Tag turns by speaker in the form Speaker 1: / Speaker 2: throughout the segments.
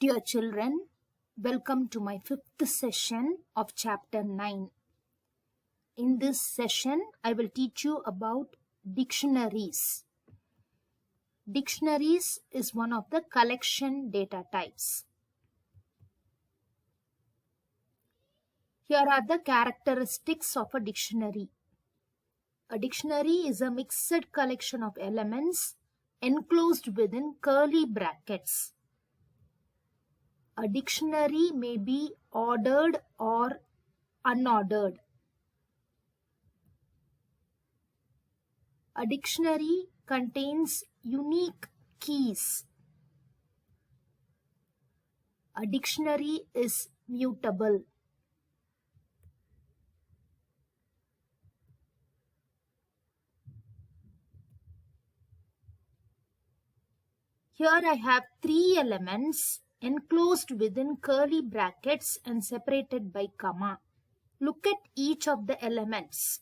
Speaker 1: Dear children, welcome to my fifth session of chapter 9. In this session, I will teach you about dictionaries. Dictionaries is one of the collection data types. Here are the characteristics of a dictionary. A dictionary is a mixed collection of elements enclosed within curly brackets. A dictionary may be ordered or unordered. A dictionary contains unique keys. A dictionary is mutable. Here I have three elements enclosed within curly brackets and separated by comma. Look at each of the elements.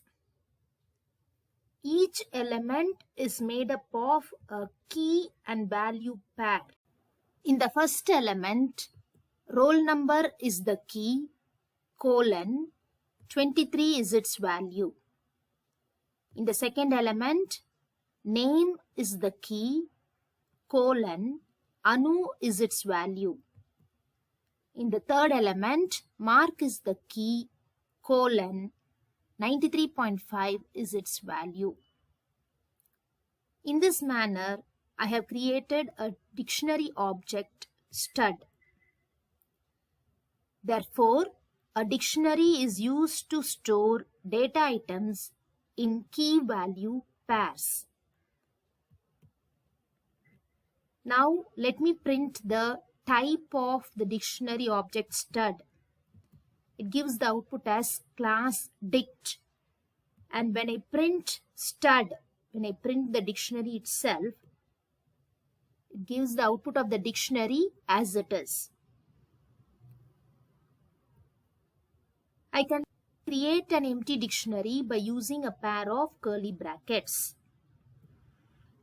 Speaker 1: Each element is made up of a key and value pair. In the first element, roll number is the key, colon, 23 is its value. In the second element, name is the key, colon, Anu is its value. In the third element, mark is the key, colon, 93.5 is its value. In this manner, I have created a dictionary object stud. Therefore, a dictionary is used to store data items in key value pairs. Now, let me print the type of the dictionary object stud. It gives the output as class dict. And when I print stud, when I print the dictionary itself, it gives the output of the dictionary as it is. I can create an empty dictionary by using a pair of curly brackets.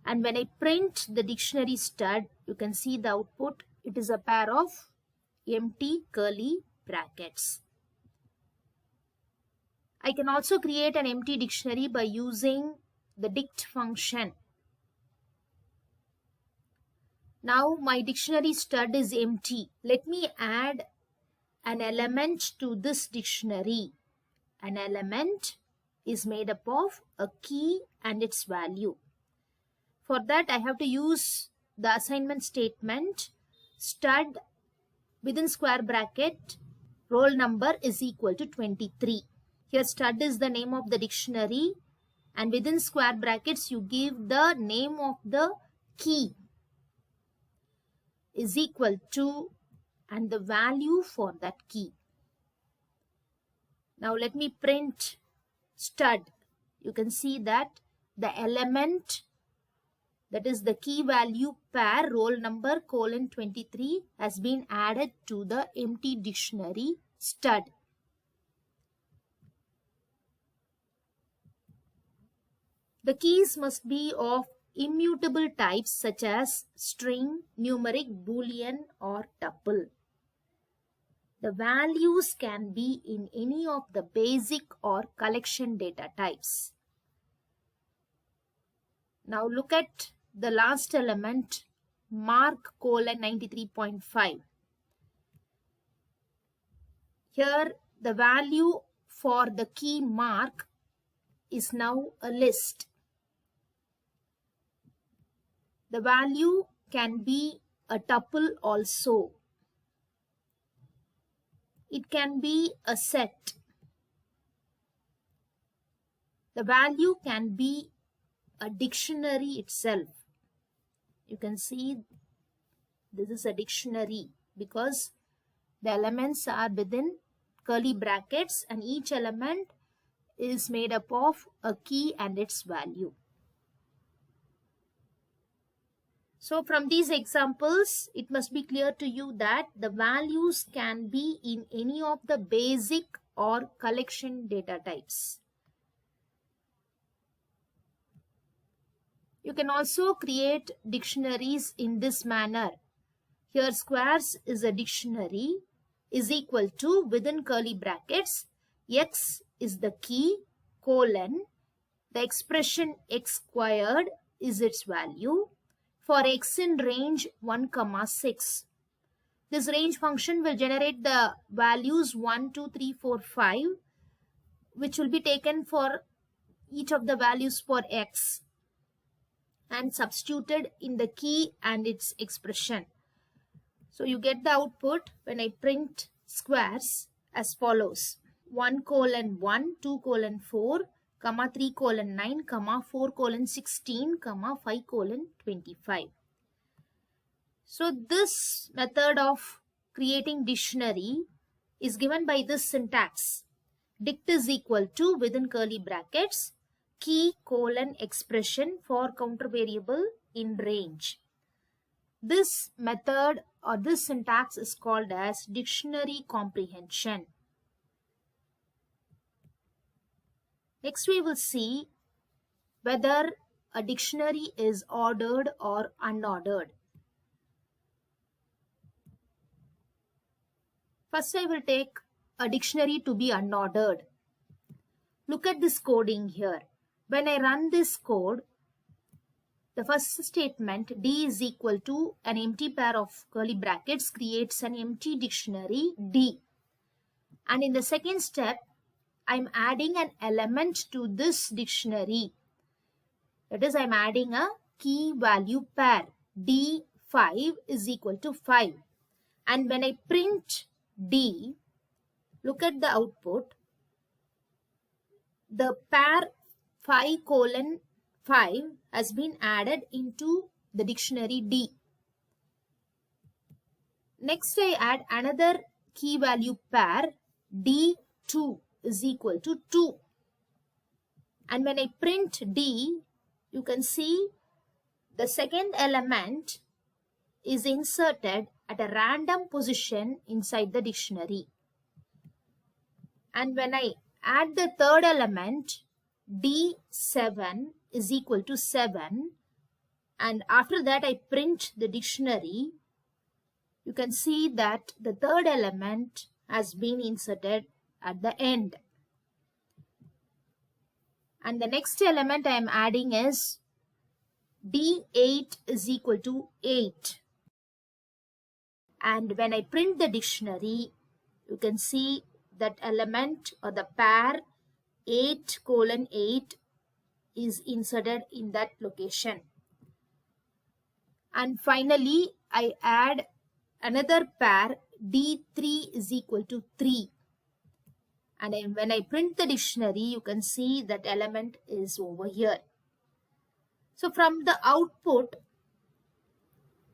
Speaker 1: And when I print the dictionary stud, you can see the output. It is a pair of empty curly brackets. I can also create an empty dictionary by using the dict function. Now my dictionary stud is empty. Let me add an element to this dictionary. An element is made up of a key and its value. For that, I have to use the assignment statement stud within square bracket roll number is equal to 23. Here stud is the name of the dictionary and within square brackets you give the name of the key is equal to and the value for that key. Now let me print stud. You can see that the element, that is the key value pair roll number colon 23 has been added to the empty dictionary stud. The keys must be of immutable types such as string, numeric, boolean or tuple. The values can be in any of the basic or collection data types. Now look at the last element, mark colon 93.5. Here the value for the key mark is now a list. The value can be a tuple also. It can be a set. The value can be a dictionary itself. You can see this is a dictionary because the elements are within curly brackets and each element is made up of a key and its value. So from these examples, it must be clear to you that the values can be in any of the basic or collection data types. You can also create dictionaries in this manner. Here squares is a dictionary is equal to, within curly brackets, x is the key, colon, the expression x squared is its value for x in range 1, 6. This range function will generate the values 1, 2, 3, 4, 5, which will be taken for each of the values for x and substituted in the key and its expression. So you get the output when I print squares as follows: 1 colon 1, 2 colon 4, 3 colon 9, 4 colon 16, 5 colon 25. So this method of creating dictionary is given by this syntax. Dict is equal to, within curly brackets, key colon expression for counter variable in range. This method or this syntax is called as dictionary comprehension. Next we will see whether a dictionary is ordered or unordered. First I will take a dictionary to be unordered. Look at this coding here. When I run this code, the first statement, D is equal to an empty pair of curly brackets, creates an empty dictionary D. And in the second step, I am adding an element to this dictionary. That is, I am adding a key value pair. D5 is equal to 5. And when I print D, look at the output. The pair 5 colon 5 has been added into the dictionary D. Next I add another key value pair, D2 is equal to 2. And when I print D, you can see the second element is inserted at a random position inside the dictionary. And when I add the third element, D7 is equal to 7, and after that I print the dictionary, you can see that the third element has been inserted at the end. And the next element I am adding is D8 is equal to 8. And when I print the dictionary, you can see that element or the pair 8 colon 8 is inserted in that location. And finally, I add another pair, D3 is equal to 3. And when I print the dictionary, you can see that element is over here. So from the output,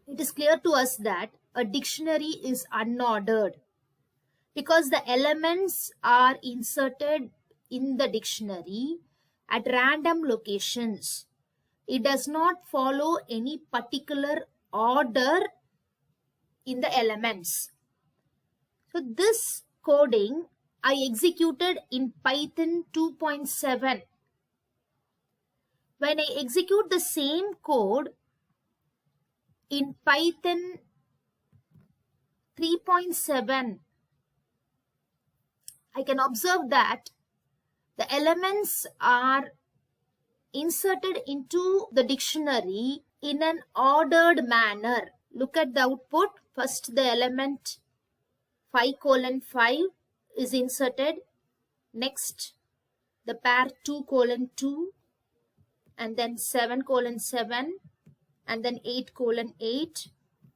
Speaker 1: it is clear to us that a dictionary is unordered because the elements are inserted in the dictionary at random locations. It does not follow any particular order in the elements. So this coding I executed in Python 2.7. When I execute the same code in Python 3.7, I can observe that the elements are inserted into the dictionary in an ordered manner. Look at the output. First the element 5 colon 5 is inserted. Next the pair 2 colon 2, and then 7 colon 7, and then 8 colon 8,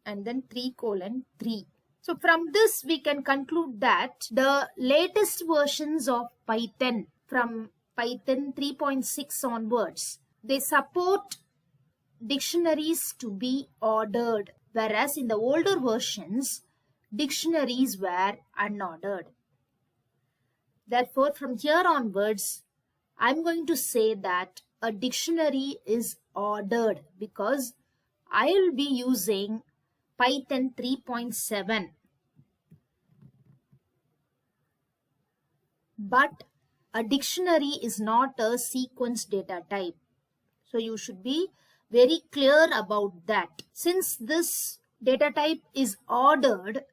Speaker 1: and then 3 colon 3. So from this we can conclude that the latest versions of Python, from Python 3.6 onwards, they support dictionaries to be ordered, whereas in the older versions, dictionaries were unordered. Therefore, from here onwards, I'm going to say that a dictionary is ordered because I will be using Python 3.7. But a dictionary is not a sequence data type. So you should be very clear about that. Since this data type is ordered,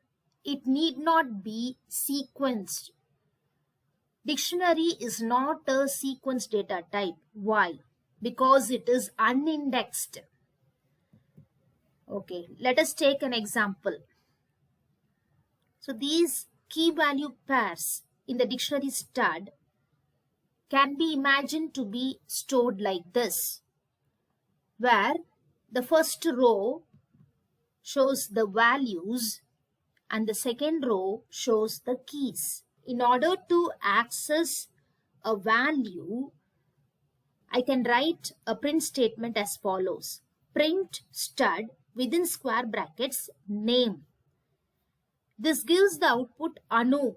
Speaker 1: it need not be sequenced. Dictionary is not a sequence data type. Why? Because it is unindexed. Okay, let us take an example. So these key value pairs in the dictionary stud can be imagined to be stored like this, where the first row shows the values and the second row shows the keys. In order to access a value, I can write a print statement as follows. Print stud within square brackets name. This gives the output Anu.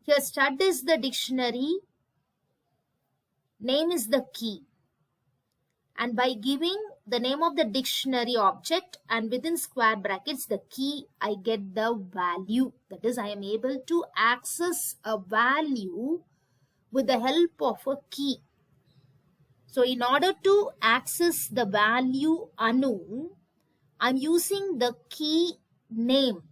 Speaker 1: Here stud is the dictionary, name is the key. And by giving the name of the dictionary object and within square brackets the key, I get the value. That is, I am able to access a value with the help of a key. So in order to access the value Anu, I am using the key name.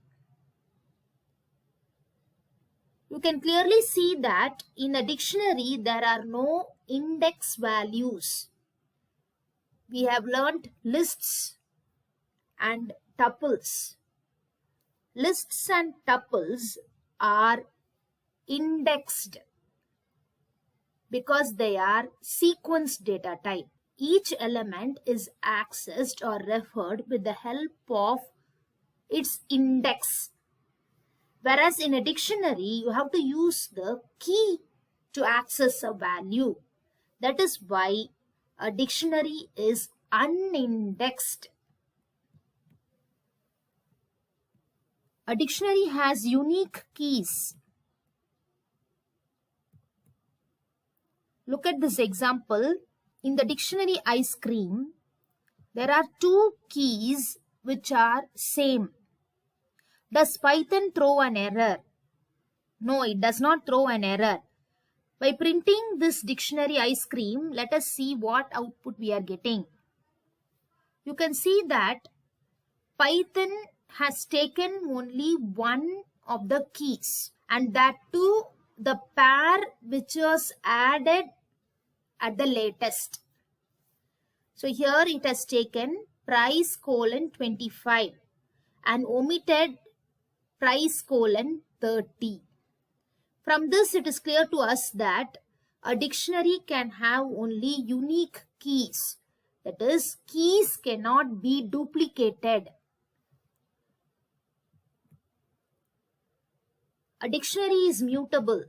Speaker 1: You can clearly see that in a dictionary there are no index values. We have learnt lists and tuples. Lists and tuples are indexed because they are sequence data type. Each element is accessed or referred with the help of its index. Whereas in a dictionary, you have to use the key to access a value. That is why a dictionary is unindexed. A dictionary has unique keys. Look at this example. In the dictionary ice cream, there are two keys which are same. Does Python throw an error? No, it does not throw an error. By printing this dictionary ice cream, let us see what output we are getting. You can see that Python has taken only one of the keys, and that too the pair which was added at the latest. So here it has taken price colon 25 and omitted price colon 30. From this, it is clear to us that a dictionary can have only unique keys. That is, keys cannot be duplicated. A dictionary is mutable.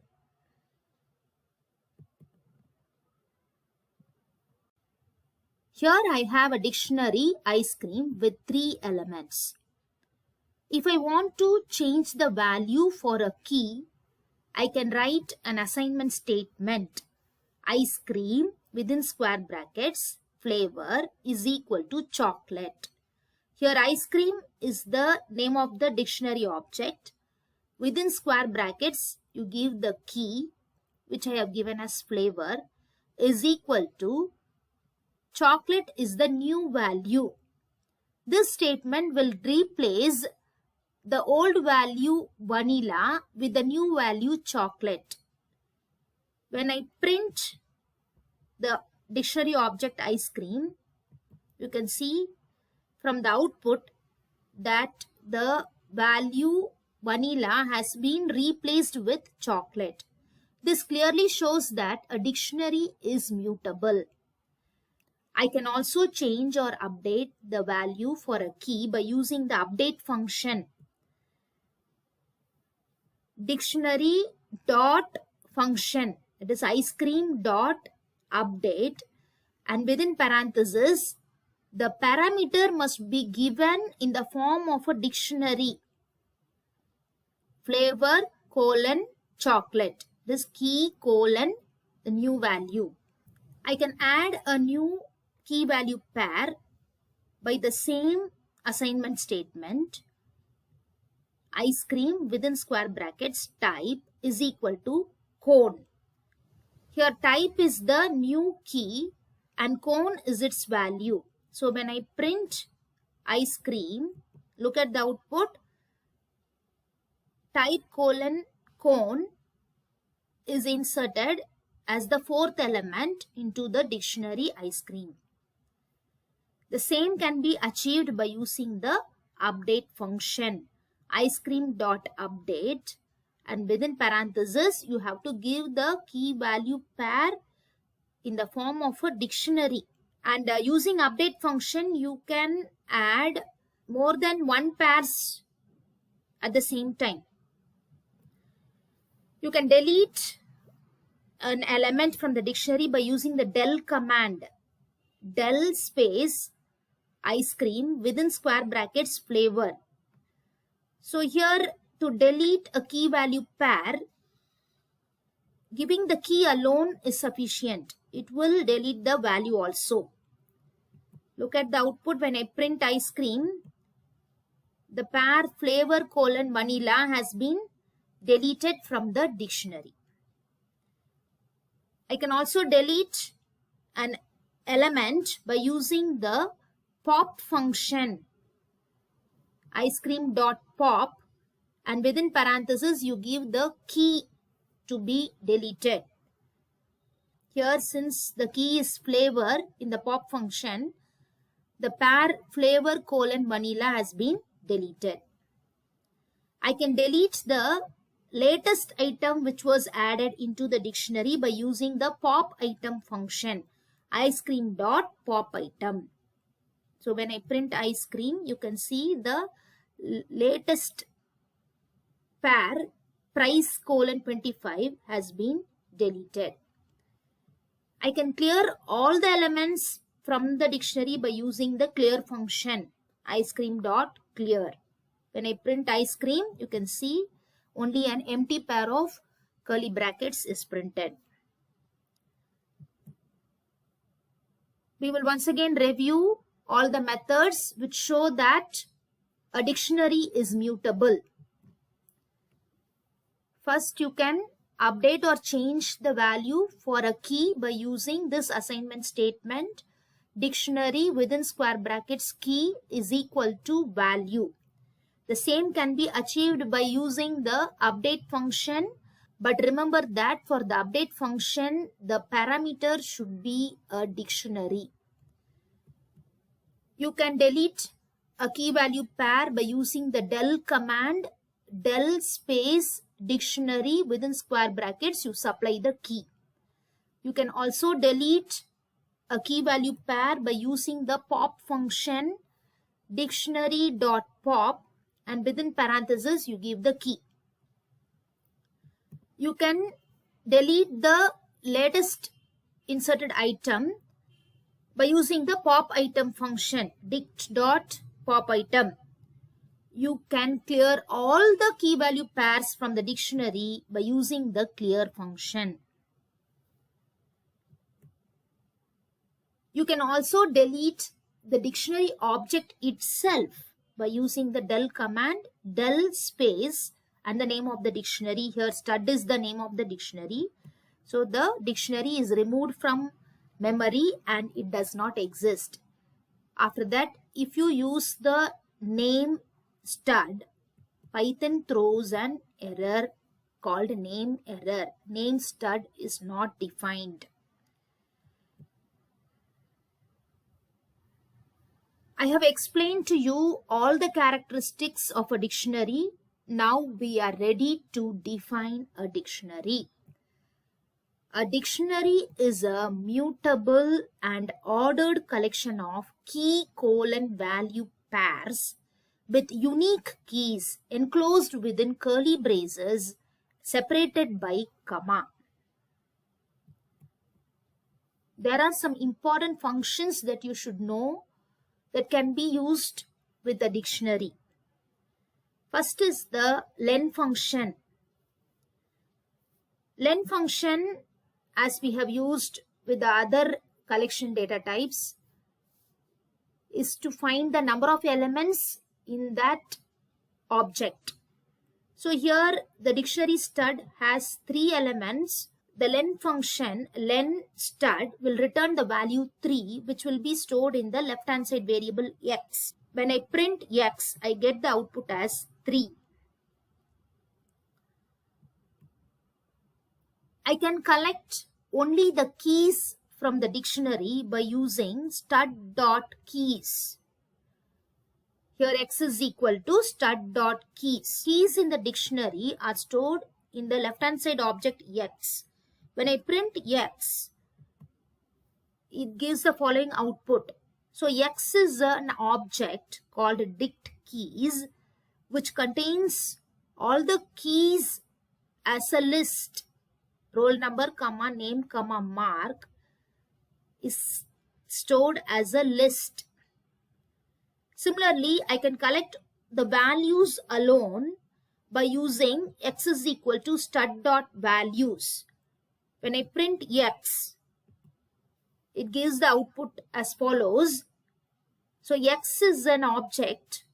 Speaker 1: Here I have a dictionary ice cream with 3 elements. If I want to change the value for a key, I can write an assignment statement. Ice cream within square brackets flavor is equal to chocolate. Here ice cream is the name of the dictionary object. Within square brackets you give the key, which I have given as flavor, is equal to chocolate is the new value. This statement will replace the old value vanilla with the new value chocolate. When I print the dictionary object ice cream, you can see from the output that the value vanilla has been replaced with chocolate. This clearly shows that a dictionary is mutable. I can also change or update the value for a key by using the update function. Dictionary dot function, it is ice cream dot update, and within parentheses the parameter must be given in the form of a dictionary. Flavor colon chocolate, this key colon the new value. I can add a new key value pair by the same assignment statement. Ice cream within square brackets type is equal to cone. Here type is the new key and cone is its value. So when I print ice cream, Look at the output. Type colon cone is inserted as the fourth element into the dictionary ice cream. The same can be achieved by using the update function, ice cream dot update, and within parentheses you have to give the key value pair in the form of a dictionary. And using update function you can add more than one pairs at the same time. You can delete an element from the dictionary by using the del command, del space ice cream within square brackets flavor. So here, to delete a key value pair, giving the key alone is sufficient. It will delete the value also. Look at the output. When I print ice cream, the pair flavor colon vanilla has been deleted from the dictionary. I can also delete an element by using the pop function, ice cream dot pop, and within parentheses you give the key to be deleted. Here, since the key is flavor in the pop function, the pair flavor colon vanilla has been deleted. I can delete the latest item which was added into the dictionary by using the pop item function, ice cream dot pop item. So when I print ice cream, you can see the latest pair price colon 25 has been deleted. I can clear all the elements from the dictionary by using the clear function, ice cream dot clear. When I print ice cream, you can see only an empty pair of curly brackets is printed. We will once again review all the methods which show that a dictionary is mutable. First, you can update or change the value for a key by using this assignment statement. Dictionary within square brackets key is equal to value. The same can be achieved by using the update function, but remember that for the update function, the parameter should be a dictionary. You can delete a key value pair by using the del command, del space dictionary within square brackets, you supply the key. You can also delete a key value pair by using the pop function, dictionary dot pop, and within parentheses you give the key. You can delete the latest inserted item by using the pop item function, dict dot pop item. You can clear all the key value pairs from the dictionary by using the clear function. You can also delete the dictionary object itself by using the del command, del space, and the name of the dictionary. Here stud is the name of the dictionary. So the dictionary is removed from memory and it does not exist. After that, if you use the name stud, Python throws an error called name error. Name stud is not defined. I have explained to you all the characteristics of a dictionary. Now we are ready to define a dictionary. A dictionary is a mutable and ordered collection of key colon value pairs with unique keys enclosed within curly braces separated by comma. There are some important functions that you should know that can be used with the dictionary. First is the len function. Len function, as we have used with the other collection data types, is to find the number of elements in that object. So here the dictionary stud has 3 elements. The len function, len stud, will return the value 3, which will be stored in the left hand side variable x. When I print X, I get the output as 3. I can collect only the keys from the dictionary by using stud.keys. Here X is equal to stud.keys. Keys in the dictionary are stored in the left hand side object X. When I print X, it gives the following output. So X is an object called dict keys, which contains all the keys as a list. Roll number, comma, name, comma, mark is stored as a list. Similarly, I can collect the values alone by using X is equal to stud.values. When I print X, it gives the output as follows. So X is an object,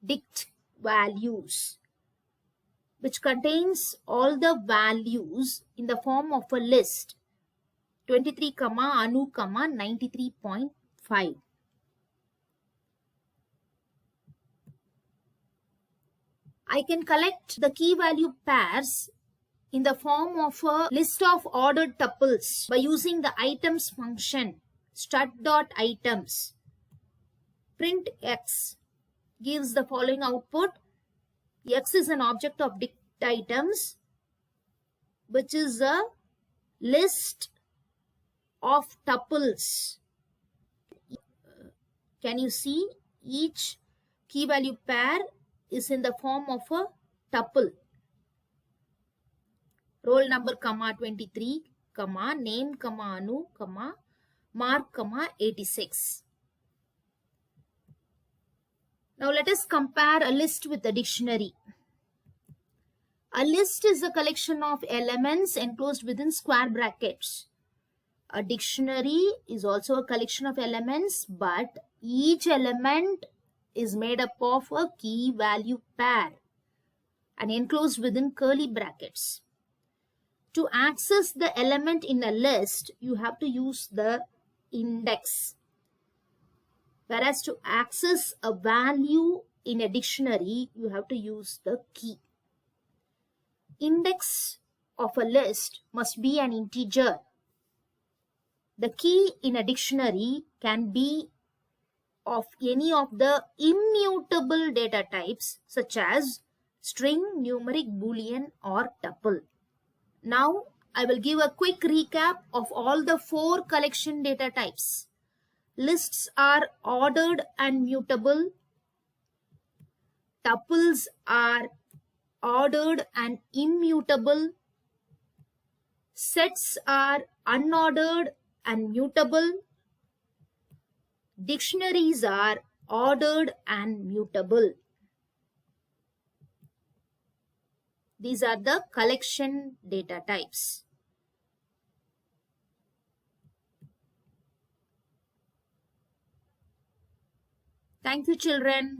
Speaker 1: dict values, which contains all the values in the form of a list. 23, Anu, 93.5. I can collect the key value pairs in the form of a list of ordered tuples by using the items function, stud.items. Print X gives the following output. X is an object of dict items, which is a list of tuples. Can you see? Each key value pair is in the form of a tuple. Roll number, 23, name, Anu, mark, 86. Now let us compare a list with a dictionary. A list is a collection of elements enclosed within square brackets. A dictionary is also a collection of elements, but each element is made up of a key value pair and enclosed within curly brackets. To access the element in a list, you have to use the index. Whereas to access a value in a dictionary, you have to use the key. Index of a list must be an integer. The key in a dictionary can be of any of the immutable data types such as string, numeric, boolean or tuple. Now I will give a quick recap of all the 4 collection data types. Lists are ordered and mutable. Tuples are ordered and immutable. Sets are unordered and mutable. Dictionaries are ordered and mutable. These are the collection data types. Thank you, children.